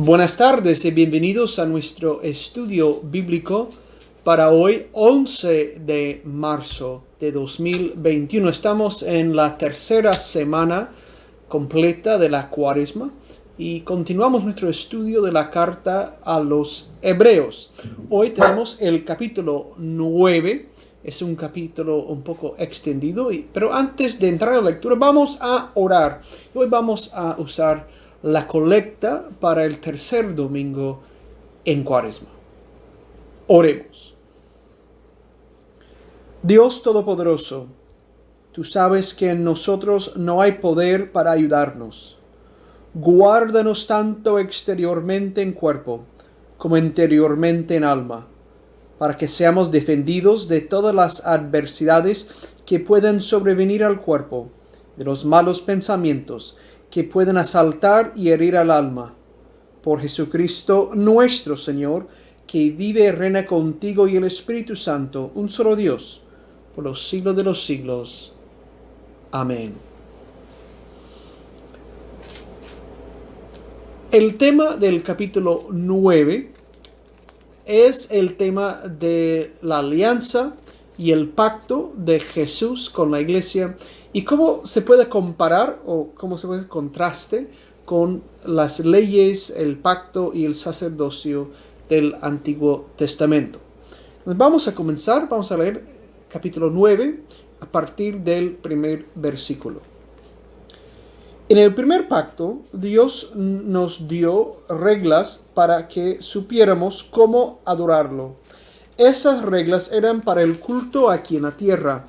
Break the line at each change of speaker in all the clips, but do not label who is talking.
Buenas tardes y bienvenidos a nuestro estudio bíblico para hoy, 11 de marzo de 2021. Estamos en la tercera semana completa de la Cuaresma y continuamos nuestro estudio de la carta a los Hebreos. Hoy tenemos el capítulo 9. Es un capítulo un poco extendido, pero antes de entrar a la lectura vamos a orar. Hoy vamos a usar la colecta para el tercer domingo en Cuaresma. Oremos. Dios Todopoderoso, tú sabes que en nosotros no hay poder para ayudarnos. Guárdanos tanto exteriormente en cuerpo como interiormente en alma, para que seamos defendidos de todas las adversidades que pueden sobrevenir al cuerpo, de los malos pensamientos que pueden asaltar y herir al alma. Por Jesucristo nuestro Señor, que vive y reina contigo y el Espíritu Santo, un solo Dios, por los siglos de los siglos. Amén. El tema del capítulo 9 es el tema de la alianza y el pacto de Jesús con la iglesia y cómo se puede comparar o cómo se puede contraste con las leyes, el pacto y el sacerdocio del Antiguo Testamento. Entonces vamos a comenzar, vamos a leer capítulo 9 a partir del primer versículo. En el primer pacto, Dios nos dio reglas para que supiéramos cómo adorarlo. Esas reglas eran para el culto aquí en la tierra.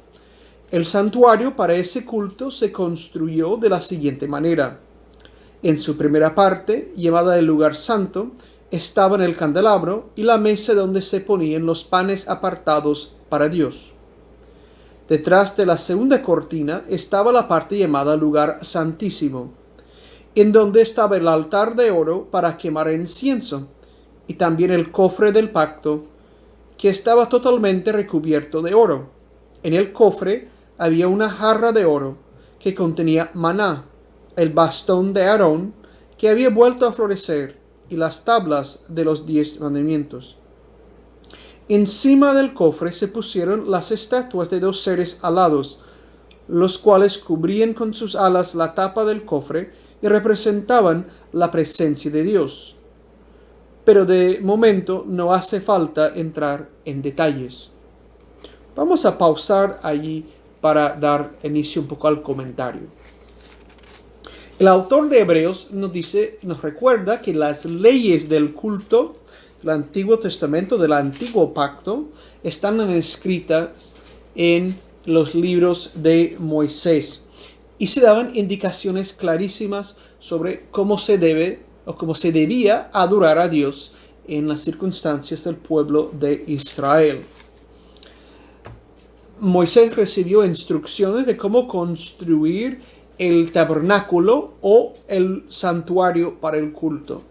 El santuario para ese culto se construyó de la siguiente manera. En su primera parte, llamada el lugar santo, estaban el candelabro y la mesa donde se ponían los panes apartados para Dios. Detrás de la segunda cortina estaba la parte llamada lugar santísimo, en donde estaba el altar de oro para quemar incienso, y también el cofre del pacto, que estaba totalmente recubierto de oro. En el cofre había una jarra de oro que contenía maná, el bastón de Aarón que había vuelto a florecer y las tablas de los 10 mandamientos. Encima del cofre se pusieron las estatuas de 2 seres alados, los cuales cubrían con sus alas la tapa del cofre y representaban la presencia de Dios. Pero de momento no hace falta entrar en detalles. Vamos a pausar allí para dar inicio un poco al comentario. El autor de Hebreos nos recuerda que las leyes del culto del Antiguo Testamento, del Antiguo Pacto, están escritas en los libros de Moisés y se daban indicaciones clarísimas sobre cómo se debe o cómo se debía adorar a Dios en las circunstancias del pueblo de Israel. Moisés recibió instrucciones de cómo construir el tabernáculo o el santuario para el culto.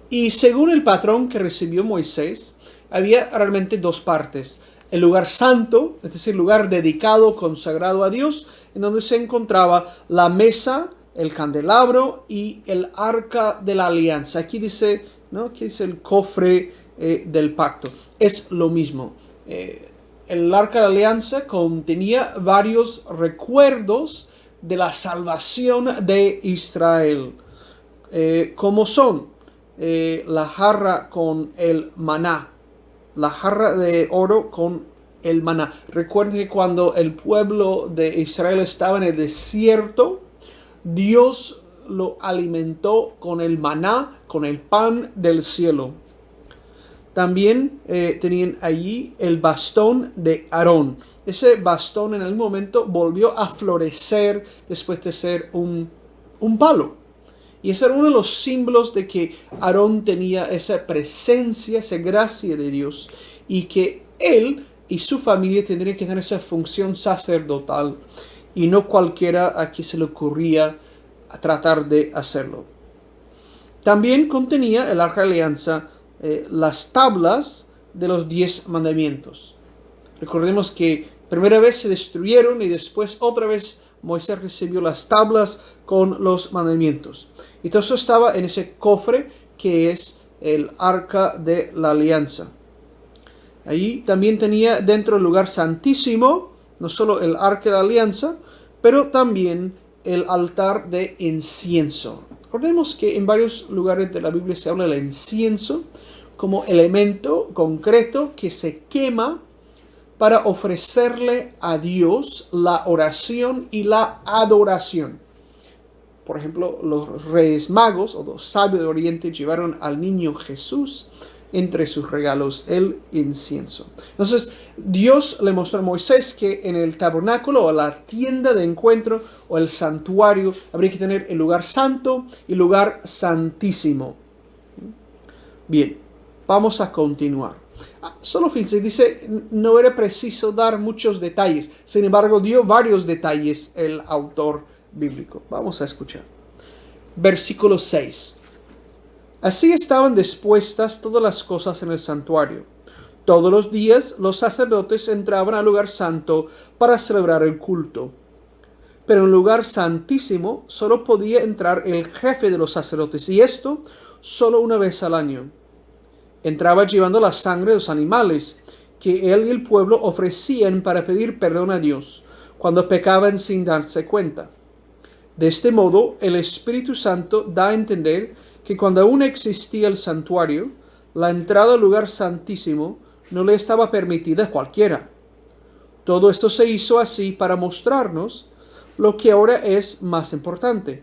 Y según el patrón que recibió Moisés, había realmente 2 partes. El lugar santo, es decir, el lugar dedicado, consagrado a Dios, en donde se encontraba la mesa, el candelabro y el arca de la alianza. Aquí dice, ¿no? Aquí dice el cofre del pacto. Es lo mismo. El arca de la alianza contenía varios recuerdos de la salvación de Israel, como son la jarra con el maná, la jarra de oro con el maná. Recuerden que cuando el pueblo de Israel estaba en el desierto, Dios lo alimentó con el maná, con el pan del cielo. También tenían allí el bastón de Aarón. Ese bastón en algún momento volvió a florecer después de ser un palo. Y ese era uno de los símbolos de que Aarón tenía esa presencia, esa gracia de Dios. Y que él y su familia tendrían que tener esa función sacerdotal. Y no cualquiera a quien se le ocurría tratar de hacerlo. También contenía el arca de alianza las tablas de los 10 mandamientos. Recordemos que primera vez se destruyeron y después otra vez Moisés recibió las tablas con los mandamientos. Y todo eso estaba en ese cofre que es el arca de la alianza. Allí también tenía dentro el lugar santísimo, no solo el arca de la alianza, pero también el altar de incienso. Recordemos que en varios lugares de la Biblia se habla del incienso como elemento concreto que se quema para ofrecerle a Dios la oración y la adoración. Por ejemplo, los reyes magos o los sabios de Oriente llevaron al niño Jesús entre sus regalos el incienso. Entonces, Dios le mostró a Moisés que en el tabernáculo o la tienda de encuentro o el santuario habría que tener el lugar santo y el lugar santísimo. Bien, vamos a continuar. Solo fíjense, dice, no era preciso dar muchos detalles. Sin embargo, dio varios detalles el autor bíblico. Vamos a escuchar. Versículo 6. Así estaban dispuestas todas las cosas en el santuario. Todos los días los sacerdotes entraban al lugar santo para celebrar el culto. Pero en el lugar santísimo solo podía entrar el jefe de los sacerdotes, y esto solo una vez al año. Entraba llevando la sangre de los animales que él y el pueblo ofrecían para pedir perdón a Dios cuando pecaban sin darse cuenta. De este modo, el Espíritu Santo da a entender que cuando aún existía el santuario, la entrada al lugar santísimo no le estaba permitida a cualquiera. Todo esto se hizo así para mostrarnos lo que ahora es más importante.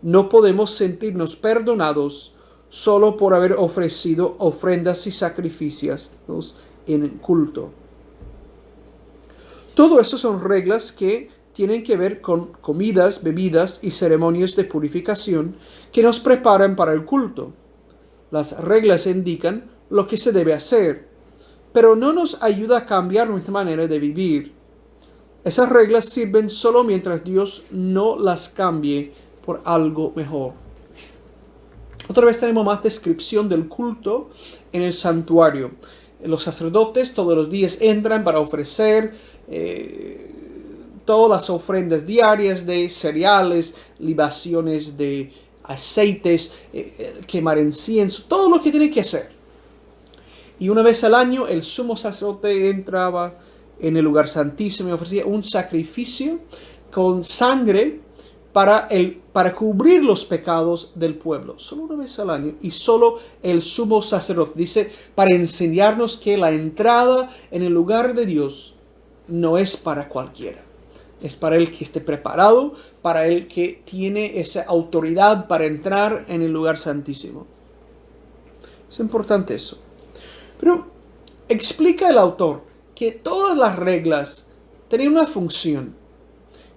No podemos sentirnos perdonados solo por haber ofrecido ofrendas y sacrificios en culto. Todo eso son reglas que tienen que ver con comidas, bebidas y ceremonias de purificación que nos preparan para el culto. Las reglas indican lo que se debe hacer, pero no nos ayuda a cambiar nuestra manera de vivir. Esas reglas sirven solo mientras Dios no las cambie por algo mejor. Otra vez tenemos más descripción del culto en el santuario. Los sacerdotes todos los días entran para ofrecer todas las ofrendas diarias de cereales, libaciones de aceites, quemar incienso, todo lo que tienen que hacer. Y una vez al año el sumo sacerdote entraba en el lugar santísimo y ofrecía un sacrificio con sangre para cubrir los pecados del pueblo. Solo una vez al año, y solo el sumo sacerdote. Dice, para enseñarnos que la entrada en el lugar de Dios no es para cualquiera. Es para el que esté preparado, para el que tiene esa autoridad para entrar en el lugar santísimo. Es importante eso. Pero explica el autor que todas las reglas tenían una función,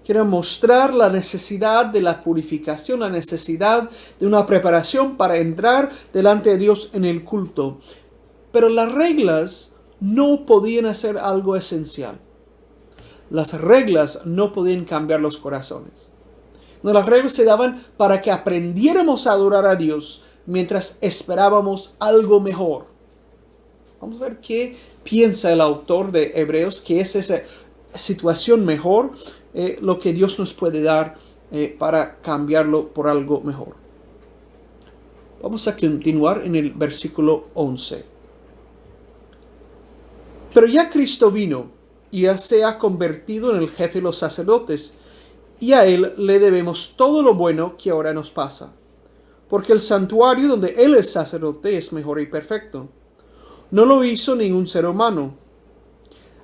que era mostrar la necesidad de la purificación, la necesidad de una preparación para entrar delante de Dios en el culto. Pero las reglas no podían hacer algo esencial. Las reglas no podían cambiar los corazones. No, las reglas se daban para que aprendiéramos a adorar a Dios mientras esperábamos algo mejor. Vamos a ver qué piensa el autor de Hebreos, que es esa situación mejor, lo que Dios nos puede dar para cambiarlo por algo mejor. Vamos a continuar en el versículo 11. Pero ya Cristo vino y ya se ha convertido en el jefe de los sacerdotes, y a Él le debemos todo lo bueno que ahora nos pasa, porque el santuario donde Él es sacerdote es mejor y perfecto. No lo hizo ningún ser humano,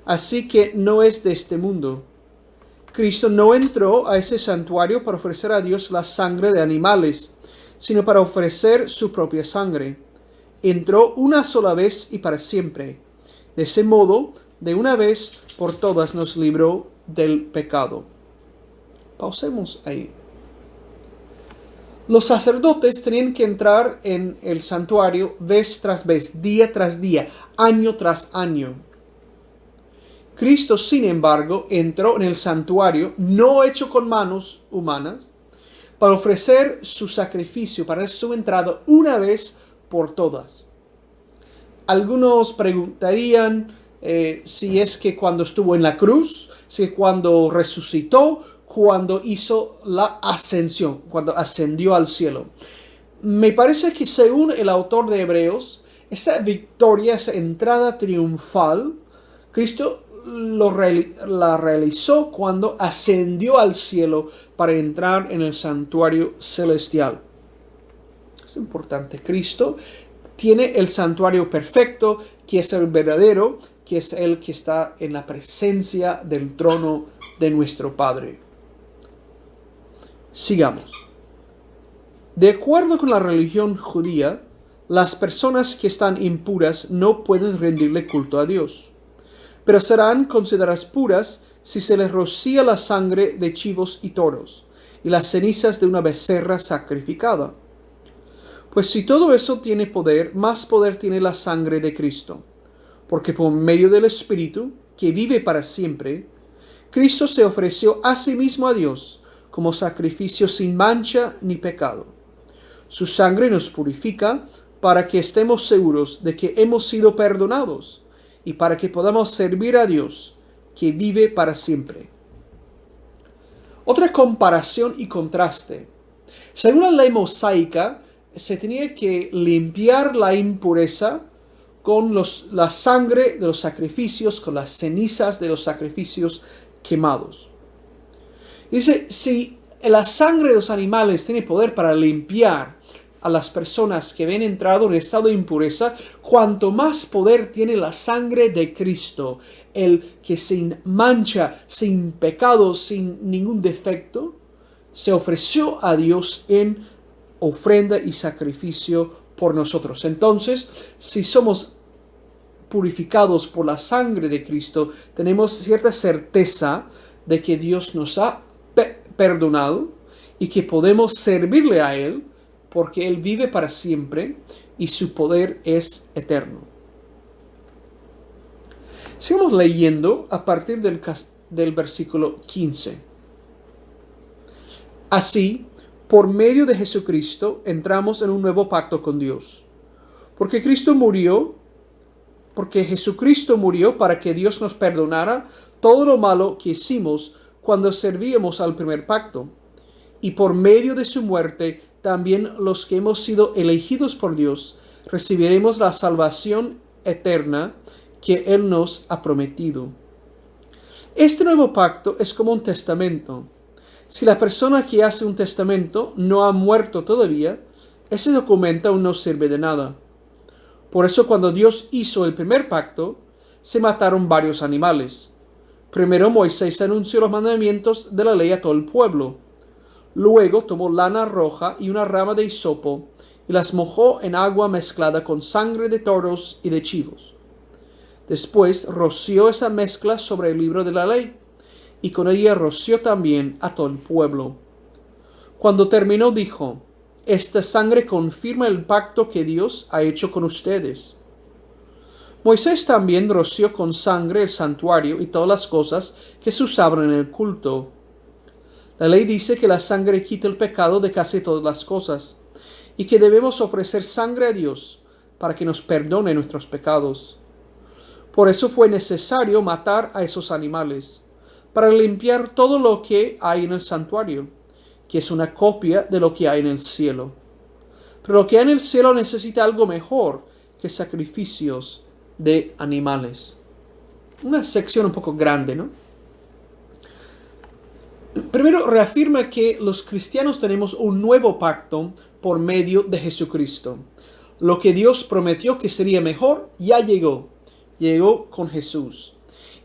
así que no es de este mundo. Cristo no entró a ese santuario para ofrecer a Dios la sangre de animales, sino para ofrecer su propia sangre. Entró una sola vez y para siempre. De ese modo, de una vez por todas nos libró del pecado. Pausemos ahí. Los sacerdotes tenían que entrar en el santuario vez tras vez, día tras día, año tras año. Cristo, sin embargo, entró en el santuario, no hecho con manos humanas, para ofrecer su sacrificio, para su entrada una vez por todas. Algunos preguntarían si es que cuando estuvo en la cruz, si cuando resucitó, cuando hizo la ascensión, cuando ascendió al cielo. Me parece que según el autor de Hebreos, esa victoria, esa entrada triunfal, Cristo la realizó cuando ascendió al cielo para entrar en el santuario celestial. Es importante. Cristo tiene el santuario perfecto, que es el verdadero, que es el que está en la presencia del trono de nuestro Padre. Sigamos. De acuerdo con la religión judía, las personas que están impuras no pueden rendirle culto a Dios, pero serán consideradas puras si se les rocía la sangre de chivos y toros y las cenizas de una becerra sacrificada. Pues si todo eso tiene poder, más poder tiene la sangre de Cristo, porque por medio del Espíritu, que vive para siempre, Cristo se ofreció a sí mismo a Dios como sacrificio sin mancha ni pecado. Su sangre nos purifica para que estemos seguros de que hemos sido perdonados y para que podamos servir a Dios, que vive para siempre. Otra comparación y contraste. Según la ley mosaica, se tenía que limpiar la impureza con la sangre de los sacrificios, con las cenizas de los sacrificios quemados. Dice, si la sangre de los animales tiene poder para limpiar a las personas que ven entrado en estado de impureza, cuanto más poder tiene la sangre de Cristo, el que sin mancha, sin pecado, sin ningún defecto, se ofreció a Dios en ofrenda y sacrificio por nosotros. Entonces, si somos purificados por la sangre de Cristo, tenemos cierta certeza de que Dios nos ha perdonado y que podemos servirle a Él porque Él vive para siempre y su poder es eterno. Sigamos leyendo a partir del versículo 15. Así, por medio de Jesucristo, entramos en un nuevo pacto con Dios. Porque Jesucristo murió para que Dios nos perdonara todo lo malo que hicimos cuando servíamos al primer pacto. Y por medio de su muerte, también los que hemos sido elegidos por Dios, recibiremos la salvación eterna que Él nos ha prometido. Este nuevo pacto es como un testamento. Si la persona que hace un testamento no ha muerto todavía, ese documento aún no sirve de nada. Por eso cuando Dios hizo el primer pacto, se mataron varios animales. Primero Moisés anunció los mandamientos de la ley a todo el pueblo. Luego tomó lana roja y una rama de hisopo y las mojó en agua mezclada con sangre de toros y de chivos. Después roció esa mezcla sobre el libro de la ley y con ella roció también a todo el pueblo. Cuando terminó dijo: esta sangre confirma el pacto que Dios ha hecho con ustedes. Moisés también roció con sangre el santuario y todas las cosas que se usaban en el culto. La ley dice que la sangre quita el pecado de casi todas las cosas y que debemos ofrecer sangre a Dios para que nos perdone nuestros pecados. Por eso fue necesario matar a esos animales, para limpiar todo lo que hay en el santuario, que es una copia de lo que hay en el cielo. Pero lo que hay en el cielo necesita algo mejor que sacrificios de animales. Una sección un poco grande, ¿no? Primero reafirma que los cristianos tenemos un nuevo pacto por medio de Jesucristo. Lo que Dios prometió que sería mejor ya llegó. Llegó con Jesús.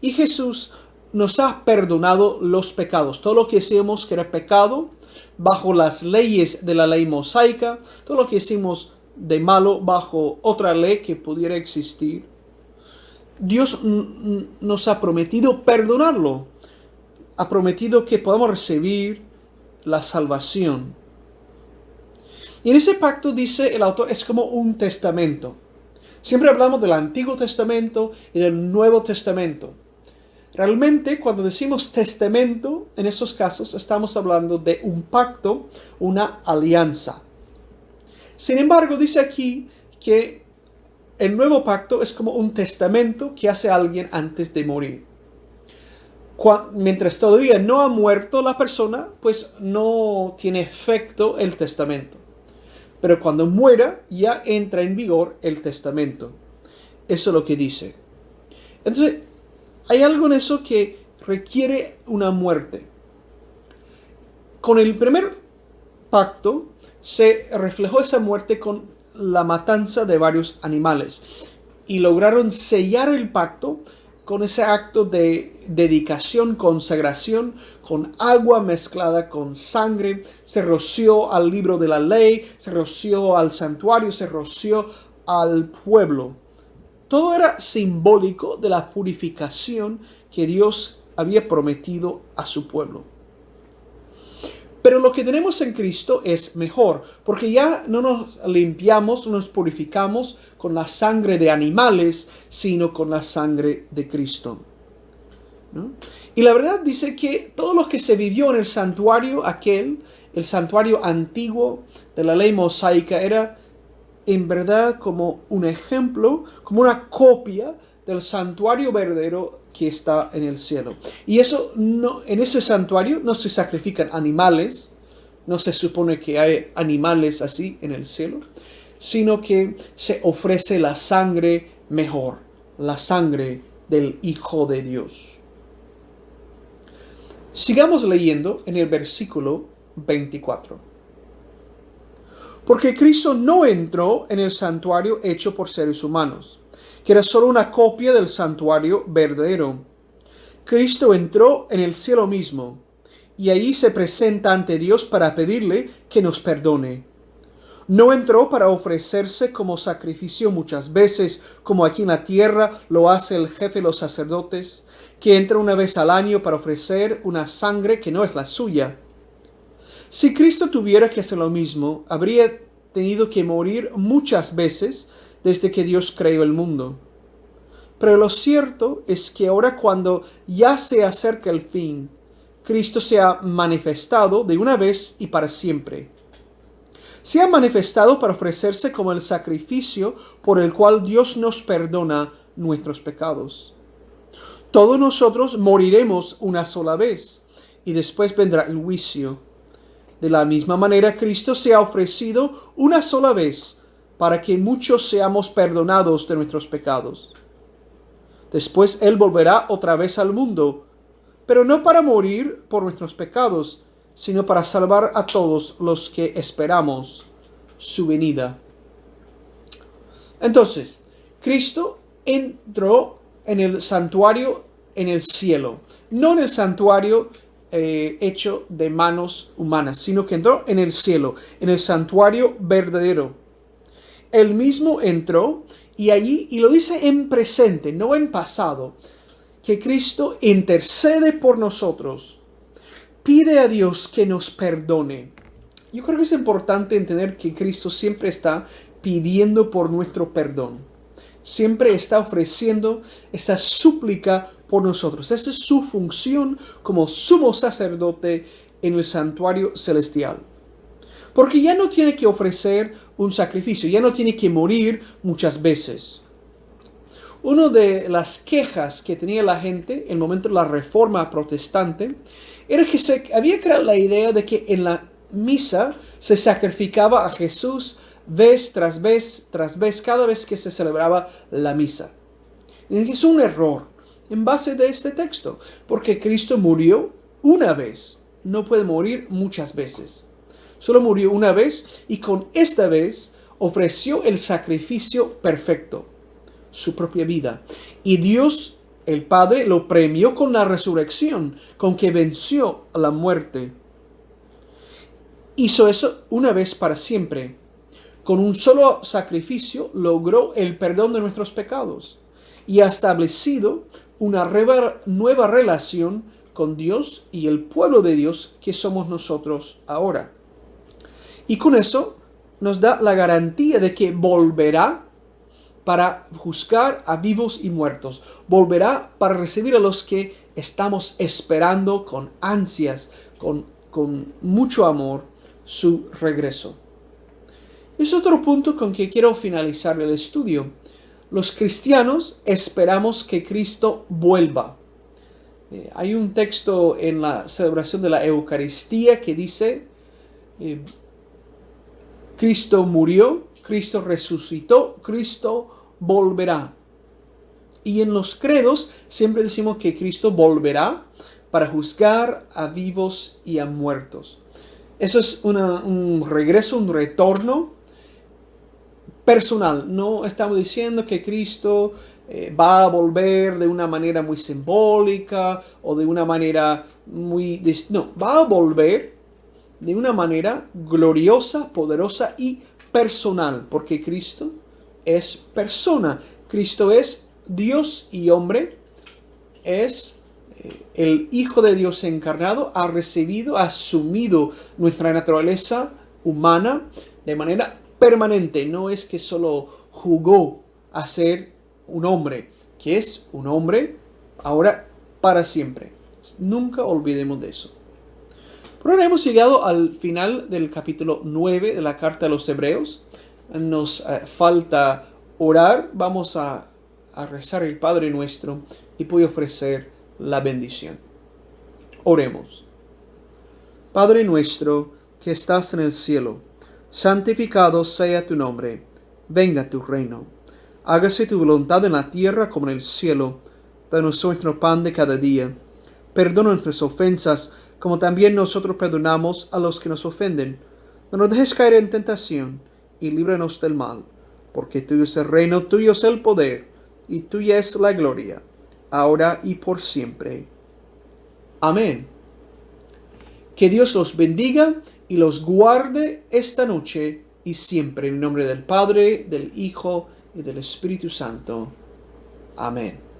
Y Jesús nos ha perdonado los pecados. Todo lo que hicimos que era pecado, bajo las leyes de la ley mosaica, todo lo que hicimos de malo bajo otra ley que pudiera existir, Dios nos ha prometido perdonarlo. Ha prometido que podamos recibir la salvación. Y en ese pacto, dice el autor, es como un testamento. Siempre hablamos del Antiguo Testamento y del Nuevo Testamento. Realmente, cuando decimos testamento, en esos casos estamos hablando de un pacto, una alianza. Sin embargo, dice aquí que el nuevo pacto es como un testamento que hace alguien antes de morir. mientras todavía no ha muerto la persona, pues no tiene efecto el testamento. Pero cuando muera, ya entra en vigor el testamento. Eso es lo que dice. Entonces, hay algo en eso que requiere una muerte. Con el primer pacto se reflejó esa muerte con la matanza de varios animales. Y lograron sellar el pacto con ese acto de dedicación, consagración, con agua mezclada con sangre. Se roció al libro de la ley, se roció al santuario, se roció al pueblo. Todo era simbólico de la purificación que Dios había prometido a su pueblo. Pero lo que tenemos en Cristo es mejor, porque ya no nos limpiamos, no nos purificamos con la sangre de animales, sino con la sangre de Cristo, ¿no? Y la verdad dice que todo lo que se vivió en el santuario el santuario antiguo de la ley mosaica, era en verdad como un ejemplo, como una copia del santuario verdadero que está en el cielo. Y eso en ese santuario no se sacrifican animales, no se supone que hay animales así en el cielo, sino que se ofrece la sangre mejor, la sangre del Hijo de Dios. Sigamos leyendo en el versículo 24. Porque Cristo no entró en el santuario hecho por seres humanos, que era solo una copia del santuario verdadero. Cristo entró en el cielo mismo, y allí se presenta ante Dios para pedirle que nos perdone. No entró para ofrecerse como sacrificio muchas veces, como aquí en la tierra lo hace el jefe de los sacerdotes, que entra una vez al año para ofrecer una sangre que no es la suya. Si Cristo tuviera que hacer lo mismo, habría tenido que morir muchas veces desde que Dios creó el mundo. Pero lo cierto es que ahora, cuando ya se acerca el fin, Cristo se ha manifestado de una vez y para siempre. Se ha manifestado para ofrecerse como el sacrificio por el cual Dios nos perdona nuestros pecados. Todos nosotros moriremos una sola vez, y después vendrá el juicio. De la misma manera, Cristo se ha ofrecido una sola vez para que muchos seamos perdonados de nuestros pecados. Después Él volverá otra vez al mundo, pero no para morir por nuestros pecados, sino para salvar a todos los que esperamos su venida. Entonces, Cristo entró en el santuario en el cielo, no en el santuario hecho de manos humanas, sino que entró en el cielo, en el santuario verdadero. Él mismo entró y allí, y lo dice en presente, no en pasado, que Cristo intercede por nosotros, pide a Dios que nos perdone. Yo creo que es importante entender que Cristo siempre está pidiendo por nuestro perdón. Siempre está ofreciendo esta súplica por nosotros. Esa es su función como sumo sacerdote en el santuario celestial. Porque ya no tiene que ofrecer un sacrificio, ya no tiene que morir muchas veces. Una de las quejas que tenía la gente en el momento de la Reforma Protestante era que se había creado la idea de que en la misa se sacrificaba a Jesús vez tras vez, cada vez que se celebraba la misa. Y es un error en base de este texto, porque Cristo murió una vez, no puede morir muchas veces. Solo murió una vez, y con esta vez ofreció el sacrificio perfecto, su propia vida. Y Dios, el Padre, lo premió con la resurrección, con que venció a la muerte. Hizo eso una vez para siempre. Con un solo sacrificio logró el perdón de nuestros pecados y ha establecido una nueva relación con Dios y el pueblo de Dios que somos nosotros ahora. Y con eso nos da la garantía de que volverá para juzgar a vivos y muertos. Volverá para recibir a los que estamos esperando con ansias, con mucho amor, su regreso. Es otro punto con que quiero finalizar el estudio. Los cristianos esperamos que Cristo vuelva. Hay un texto en la celebración de la Eucaristía que dice, Cristo murió, Cristo resucitó, Cristo volverá. Y en los credos siempre decimos que Cristo volverá para juzgar a vivos y a muertos. Eso es un regreso, un retorno personal. No estamos diciendo que Cristo va a volver de una manera muy simbólica o de una manera muy... No, va a volver de una manera gloriosa, poderosa y personal, porque Cristo es persona. Cristo es Dios y hombre, es el Hijo de Dios encarnado, ha recibido, ha asumido nuestra naturaleza humana de manera permanente. No es que solo jugó a ser un hombre, que es un hombre ahora para siempre. Nunca olvidemos de eso. Por ahora hemos llegado al final del capítulo 9 de la carta a los Hebreos. Nos falta orar. Vamos a rezar el Padre Nuestro y voy a ofrecer la bendición. Oremos. Padre nuestro que estás en el cielo, santificado sea tu nombre. Venga tu reino. Hágase tu voluntad en la tierra como en el cielo. Danos nuestro pan de cada día. Perdona nuestras ofensas, como también nosotros perdonamos a los que nos ofenden. No nos dejes caer en tentación, y líbranos del mal, porque tuyo es el reino, tuyo es el poder, y tuya es la gloria, ahora y por siempre. Amén. Que Dios los bendiga y los guarde esta noche y siempre, en nombre del Padre, del Hijo y del Espíritu Santo. Amén.